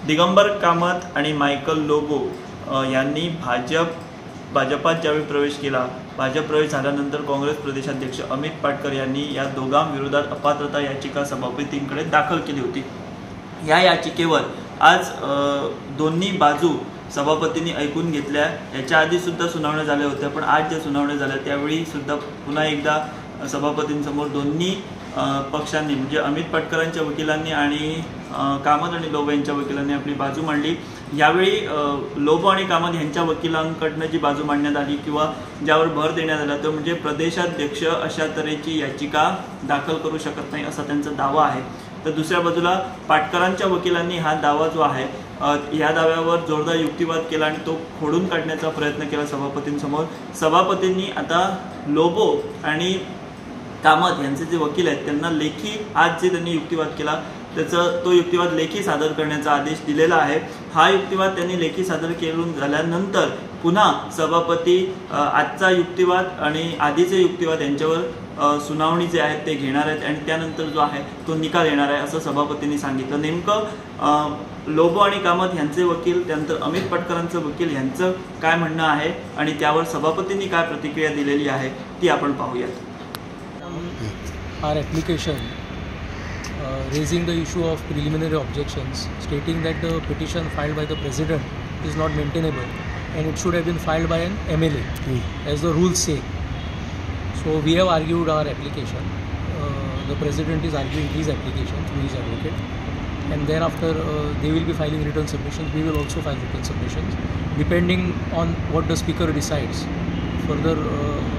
दिगंबर कामत आणि मायकल लोबो यांनी भाजपात ज्यावेळी प्रवेश केला, भाजप प्रवेश झाल्यानंतर काँग्रेस प्रदेशाध्यक्ष अमित पाटकर यांनी या दोघांविरोधात अपात्रता याचिका सभापतींकडे दाखल केली होती। या याचिकेवर आज दोन्ही बाजू सभापतींनी ऐकून घेतल्या। याच्या आधी सुद्धा सुनावण्या झाल्या होत्या, पण आज ज्या सुनावण्या झाल्या त्यावेळी सुद्धा पुन्हा एकदा सभापतींसमोर दोन्ही पक्षांनी म्हणजे अमित पाटकरांच्या वकिलांनी आणि कामत आणि लोबो यांच्या वकिलांनी आपली बाजू मांडली। यावेळी लोबो आणि कामत यांच्या वकिलांकडनं जी बाजू मांडण्यात आली किंवा ज्यावर भर देण्यात आला तो म्हणजे प्रदेशाध्यक्ष अशा तऱ्हेची याचिका दाखल करू शकत नाही असा त्यांचा दावा आहे। तर दुसऱ्या बाजूला पाटकरांच्या वकिलांनी हा दावा जो आहे या दाव्यावर जोरदार युक्तिवाद केला आणि तो खोडून काढण्याचा प्रयत्न केला सभापतींसमोर। सभापतींनी आता लोबो आणि कामत यांचे जे वकील आहेत त्यांना लेखी आज जे त्यांनी युक्तिवाद केला तो युक्तिवाद लेखी सादर करण्याचा आदेश दिलेला आहे। हा युक्तिवाद त्यांनी लेखी सादर करून झाल्यानंतर पुन्हा सभापती आजचा युक्तिवाद आणि आधीचे युक्तिवाद यांच्यावर सुनावणी जे आहेत ते घेणार आहेत आणि त्यानंतर जो आहे तो निकाल येणार आहे असं सभापतींनी सांगितलं। नेमकं लोबो आणि कामत यांचे वकील त्यानंतर अमित पाटकरांचं वकील यांचं काय म्हणणं आहे आणि त्यावर सभापतींनी काय प्रतिक्रिया दिलेली आहे ती आपण पाहूयात। Our application raising the issue of preliminary objections, stating that the petition filed by the President is not maintainable and it should have been filed by an MLA as the rules say. So we have argued our application. The President is arguing his application through his advocate, and thereafter they will be filing written submissions. We will also file written submissions. Depending on what the Speaker decides, further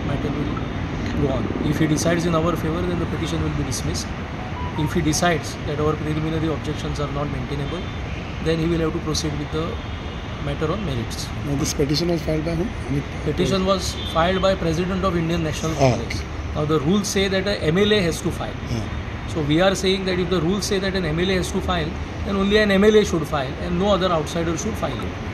matter will go on. If he decides in our favor, then the petition will be dismissed. If he decides that our preliminary objections are not maintainable, then he will have to proceed with the matter on merits. Now this petition was filed by whom? Petition was filed by President of Indian National Congress. Okay. Now the rules say that a MLA has to file. So we are saying that if the rules say that an MLA has to file, then only an MLA should file and no other outsider should file it.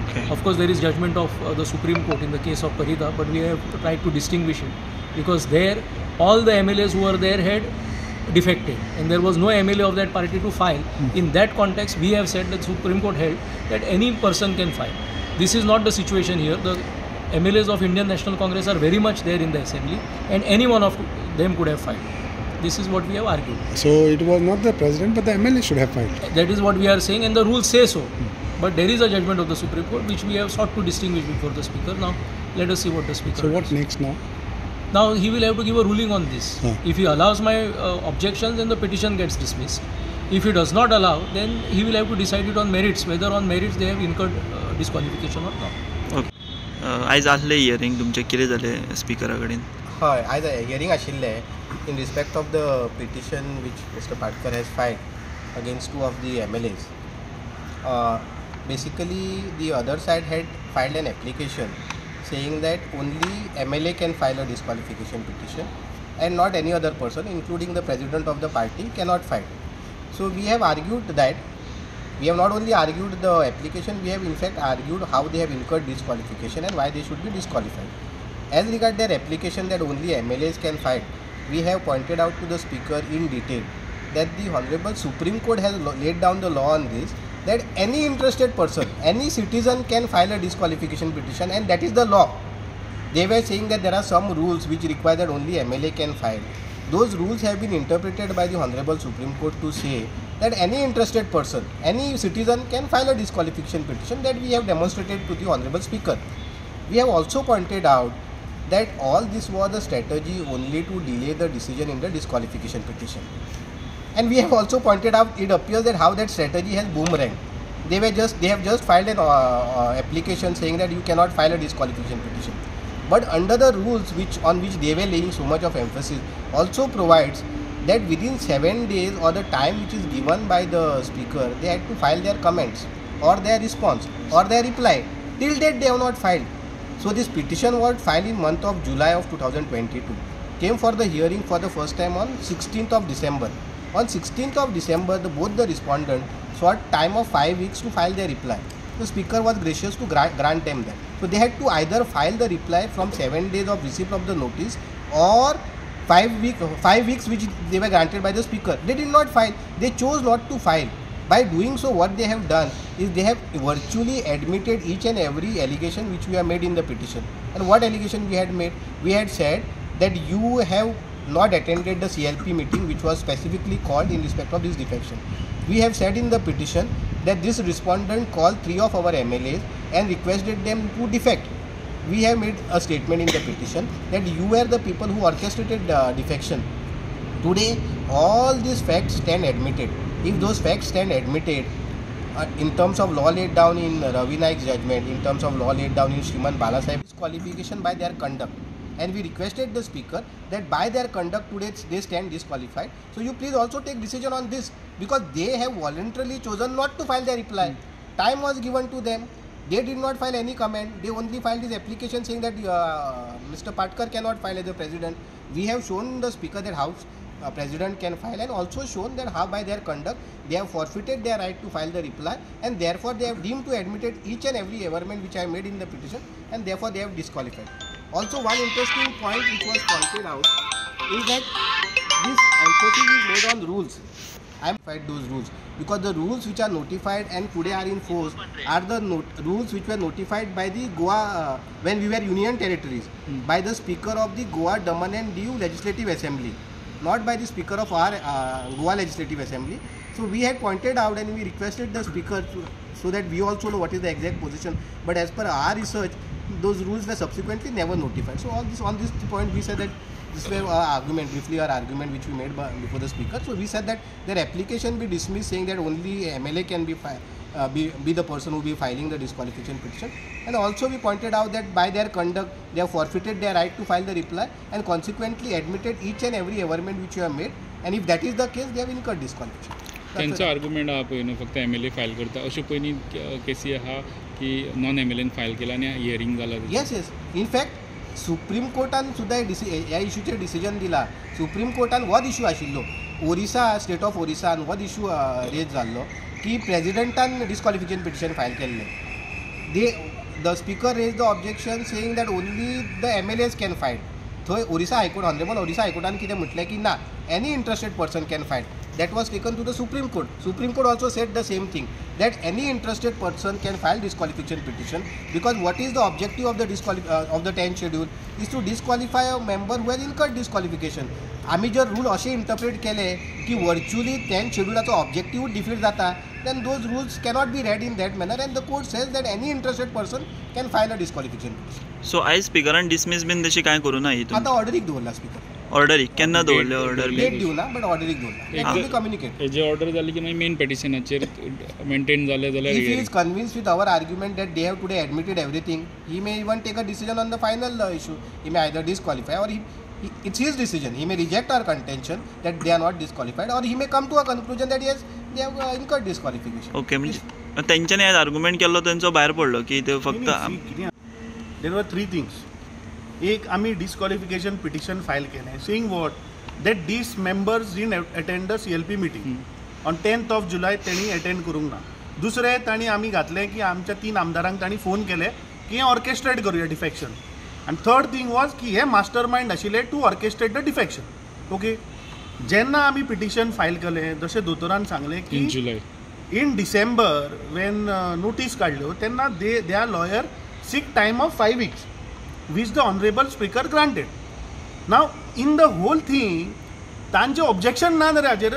Okay. Of course, there is judgment of the Supreme Court in the case of Parida, but we have tried to distinguish it because there all the MLAs who were there had defected and there was no MLA of that party to file. In that context, we have said that Supreme Court held that any person can file. This is not the situation here. The MLAs of Indian National Congress are very much there in the assembly and any one of them could have filed. This is what we have argued. So it was not the President but the MLA should have filed. That is what we are saying and the rules say so. But there is a judgment of the Supreme Court which we have sought to distinguish before the Speaker. Now let us see what the Speaker So does. what next now? Now he will have to give a ruling on this. If he allows my objections, then the petition gets dismissed. If he does not allow, then he will have to decide it on merits, whether on merits they have incurred disqualification or not. Okay. आज आसले hearing तुमचे कितें जालें स्पीकरा कडेन? हय, आज hearing आशिल्लें in respect of the petition which Mr. Patkar has filed against two of the MLAs. Basically, the other side had filed an application saying that only MLA can file a disqualification petition and not any other person, including the president of the party, cannot file. So we have argued that we have not only argued the application, we have in fact argued how they have incurred disqualification and why they should be disqualified. As regard their application that only MLAs can file, we have pointed out to the Speaker in detail that the Honorable Supreme Court has laid down the law on this, that any interested person, any citizen can file a disqualification petition, and that is the law. They were saying that there are some rules which require that only MLA can file. Those rules have been interpreted by the Honorable Supreme Court to say that any interested person, any citizen can file a disqualification petition, that we have demonstrated to the Honorable Speaker. We have also pointed out that all this was a strategy only to delay the decision in the disqualification petition. And we have also pointed out, it appears that how that strategy has boomeranged. They have just filed an application saying that you cannot file a disqualification petition. But under the rules on which they were laying so much of emphasis, also provides that within 7 days or the time which is given by the Speaker, they had to file their comments or their response or their reply. Till date they have not filed. So this petition was filed in month of July of 2022. Came for the hearing for the first time on 16th of December. On 16th of December, both the respondents sought time of 5 weeks to file their reply. The Speaker was gracious to grant them that. So they had to either file the reply from 7 days of receipt of the notice or 5 weeks which they were granted by the Speaker. They did not file. They chose not to file. By doing so, what they have done is they have virtually admitted each and every allegation which we have made in the petition. And what allegation we had made? We had said that you have not attended the CLP meeting which was specifically called in respect of this defection. We have said in the petition that this respondent called 3 of our MLAs and requested them to defect. We have made a statement in the petition that you were the people who orchestrated defection. Today, all these facts stand admitted. If those facts stand admitted, in terms of law laid down in Ravi Naik's judgment, in terms of law laid down in Shriman Balasaheb's disqualification by their conduct, and we requested the speaker that by their conduct today they stand disqualified. So you please also take decision on this, because they have voluntarily chosen not to file their reply. Time was given to them. They did not file any comment. They only filed this application saying that Mr. Patkar cannot file as the president. We have shown the speaker that how president can file, and also shown that how by their conduct they have forfeited their right to file the reply, and therefore they have deemed to admitted each and every averment which I made in the petition, and therefore they have disqualified. Also, one interesting point which was pointed out is that this emphasis is made on rules. I have notified those rules because the rules which are notified and today are in force are the rules which were notified by the Goa when we were union territories, by the speaker of the Goa, Daman and Diu Legislative Assembly, not by the speaker of our Goa Legislative Assembly. So we had pointed out and we requested the speaker so that we also know what is the exact position. But as per our research, those rules were subsequently never notified. So all this, on this point we said that this was our argument, briefly our argument which we made before the speaker. So we said that their application be dismissed, saying that only MLA can be the person who will be filing the disqualification petition. And also we pointed out that by their conduct they have forfeited their right to file the reply and consequently admitted each and every averment which you have made, and if that is the case they have incurred disqualification. त्यांचा argument हा पळय न्हू, फक्त MLA file करता अशें पयलीं केसी आहा की नॉन MLAन फायल केला आनी हियरिंग जाला. येस इनफॅक्ट सुप्रीम कोर्टान सुद्दां ह्या इश्यूचेर डिसिजन दिला. सुप्रीम कोर्टान होच इश्यू आशिल्लो, ओरिसा स्टेट ऑफ ओरिसान होच इश्यू रेज जाल्लो की प्रेजिडेंटान डिस्क्वॉलिफिकेशन पिटिशन फायल केल्लें. The speaker raise the objection saying that only the MLAs can file. थंय ओरिसा हायकोर्ट, ऑनरेबल ओरिसा हायकोर्टान कितें म्हटलें की ना, any interested person can file. That was taken to the Supreme Court. Supreme Court also said the same thing, that any interested person can file disqualification petition, because what is the objective of the of the 10th schedule is to disqualify a member who has incurred disqualification. आम्ही जर rule असे interpret केले की virtually 10th शेड्युलाचो objective defeat जाता, then those rules cannot be read in that manner, and the court says that any interested person can file a disqualification petition. सो आयज स्पिकरान dismiss been तशी कांय करूं ना हितून. आता ऑर्डरीक दवरला स्पीकर. ऑर्डरीक केन्ना दवरले ऑर्डर बी? डेट दिवना बट ऑर्डरीक दवरला. कम्युनिकेट हेजे ऑर्डर जाली की मागीर मेन पेटिशनाचेर मेंटेन जाले जाल्यार if he is convinced with our argument that they have today admitted everything, he may even take a decision on the final issue. He may either disqualify or it's his decision. He may reject our contention that they are not disqualified, or he may come to a conclusion that yes, they have incurred disqualification. Okay, म्हणजे तेंच्यांनी आज argument केल्लो तेंचो भायर पडलो की ते फक्त देर वर 3 थिंग्स. एक, आम्ही डिस्क्वॉलिफिकेशन पिटिशन फायल केलें saying what that these members in attend the CLP meeting on 10th of July तेणी अटेंड करूंक ना. दुसरें तांणी आमी घातलें की आमच्या 3 आमदारांक तांणी फोन केले की हें ऑर्केस्ट्रेट करूया डिफेक्शन. आनी थर्ड थिंग वॉज की हे मास्टर माइंड आशिल्ले to orchestrate the defection. Okay, जेन्ना आमी पिटिशन फायल केलें जशें दोतोरान सांगलें की इन डिसेंबर वेन नोटीस काडल्यो तेन्ना their lawyer seek time of 5 weeks which the honorable speaker granted. Now in the whole thing तांचे objection ना रे हाजेर.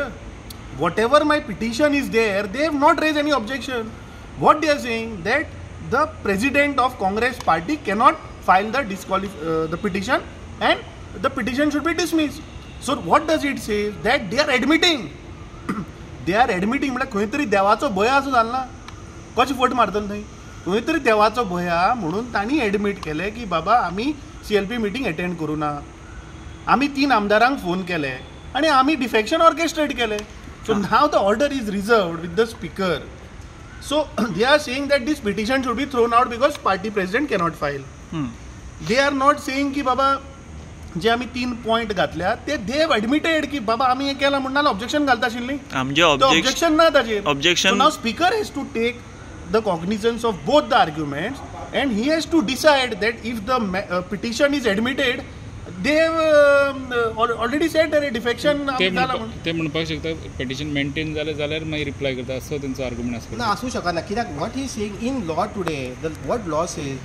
Whatever my petition is there, they have not raised any objection. What they are saying that the president of Congress party cannot file the petition and the petition should be dismissed. So what does it say? That they are admitting म्हणजे खंय तरी देवाचो भंय आसू जालना, कशें फट मारतलो थंय. खंय तरी देवाचो भंय आहा म्हणून तांणी एडमीट केलें की बाबा आमी CLP मिटींग अटेंड करूं ना. आमी 3 आमदारांक फोन केले आनी आमी डिफेक्शन ऑर्केस्ट्रेट केलें. So now the order is reserved with the speaker. So they are saying that these petition should be thrown out because party president cannot file. They are not saying की बाबा जे आमी 3 point घातल्या ते they have admitted की बाबा आमी हें केलां म्हणून ऑब्जेक्शन घालता आशिल्लीं. आमचे ऑब्जेक्शन ना ताजेर. ऑब्जेक्शन नाव speaker has to take the cognizance of both the arguments and he has to decide that if the petition is admitted They have already said that defection जाला म्हणून. ते म्हणपाक शकता पेटिशन मेंटेन जालें जाल्यार मागीर रिप्लाय करता असो तेंचो आर्ग्युमेंट आसता. ना आसूं शकना कित्याक what he saying in law today what law says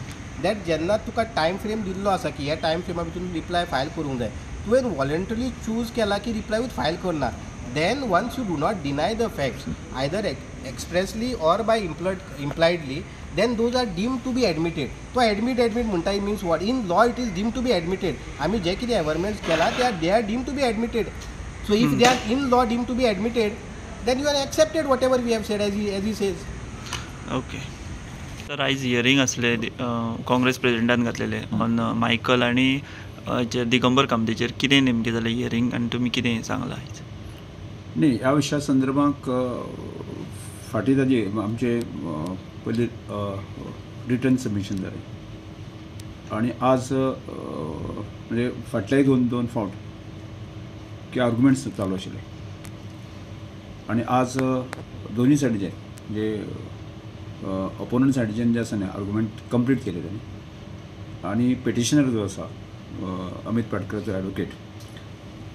that जेन्ना तुका टायम फ्रेम दिल्लो आसा की ह्या टायम फ्रेमा भितर रिप्लाय फायल करूंक जाय तुवें वॉलंटरी चूज केला की रिप्लाय विथ फायल करना then once you do not deny the facts either expressly or by impliedly then those are deemed to be admitted. So admit म्हणटा means what? In law it is deemed to be admitted. आमी जे कितें averments केला they are deemed to be admitted. So if they are in law deemed to be admitted then you are accepted whatever we have said as he says. Okay. तर आयज hearing आसले काँग्रेस प्रेजिडेंटान घातलेले on Michael आनी दिगंबर कामतीचेर कितें नेमकें जालें hearing आनी तुमी कितें सांगलां आयज? नाही ह्या विशया संदर्भात फाटी ताजी आमचे पयलीं रिटर्न सबमिशन जालें आनी आज म्हणजे फाटल्याय दोन फावट की आर्ग्युमेंट्स चालू आशिल्ले आनी आज दोनूय सायडीचे जे अपोनंट सायडीच्यान जे आसा न्ही आर्ग्युमेंट कंप्लीट केले तांणी आनी पेटिशनर जो आसा अमित पाटकराचो एडवोकेट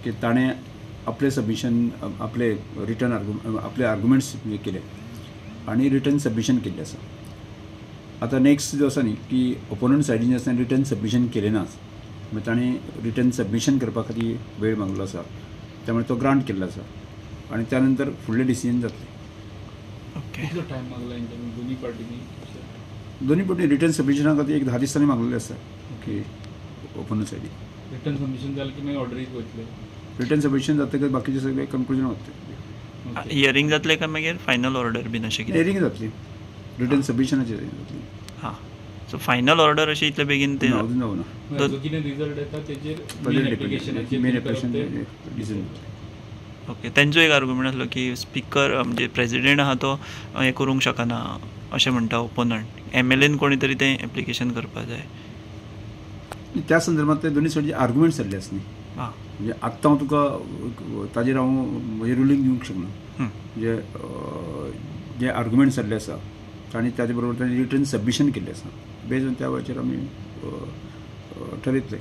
की ताणें आपले सबमिशन आपले रिटर्न आपले आर्ग्युमेंट्स जे केले आनी रिटर्न सबमिशन केल्लें आसा. आतां नेक्स्ट जो आसा न्ही की ओपोनंट सायडीन जे आसा रिटर्न सबमिशन केलें ना मागीर ताणें रिटर्न सबमिशन करपा खातीर वेळ मागलो आसा त्यामुळे तो ग्रांट केल्लो आसा आनी त्या नंतर फुडलें डिसिजन जातलें. ओके. कितलो टायम मागला हेंच्यांनी दोनी पार्टीनी? दोनी पार्टी रिटर्न सबमिशना खातीर एक 10 दिसांनी मागलेले आसा की ओपोनंट सायडीन. रिटर्न सबमिशन जालें की मागीर ऑर्डरीक वयतले. रिटर्न सबमिशन जातकीर बाकीचे सगळे कन्क्लुजन वतले. हियरींग जातले काय मागीर फायनल ऑर्डर बीन अशें कितें? हियरींग जातली रिटर्न सबमिशनाचेर जातली. हां. सो फायनल ऑर्डर अशें इतले बेगीन ते अजून जावना. जो कितें रिजल्ट येता तेजेर मेन एप्लिकेशनाचेर एप्लिकेशन डिसिजन. ओके. तेंचो एक आर्ग्युमेंट आसलो की स्पीकर म्हणजे प्रेजिडेंट आहा तो हें करूंक शकना अशें म्हणटा ओपोनंट. MLAन कोणी तरी तें एप्लिकेशन करपाक जाय. त्या संदर्भात ते दोन्ही सायडीचे आर्ग्युमेंट्स जाल्ले आसा न्ही. हां. म्हणजे आत्तां हांव तुका ताजेर हांव म्हजें रुलींग दिवंक शकना. म्हणजे जे आर्ग्युमेंट्स जाल्ले आसा आनी ताजे बरोबर ताणें रिटर्न सबमिशन केल्लें आसा बेज ऑन त्या वेळाचेर आमी ठरयतले.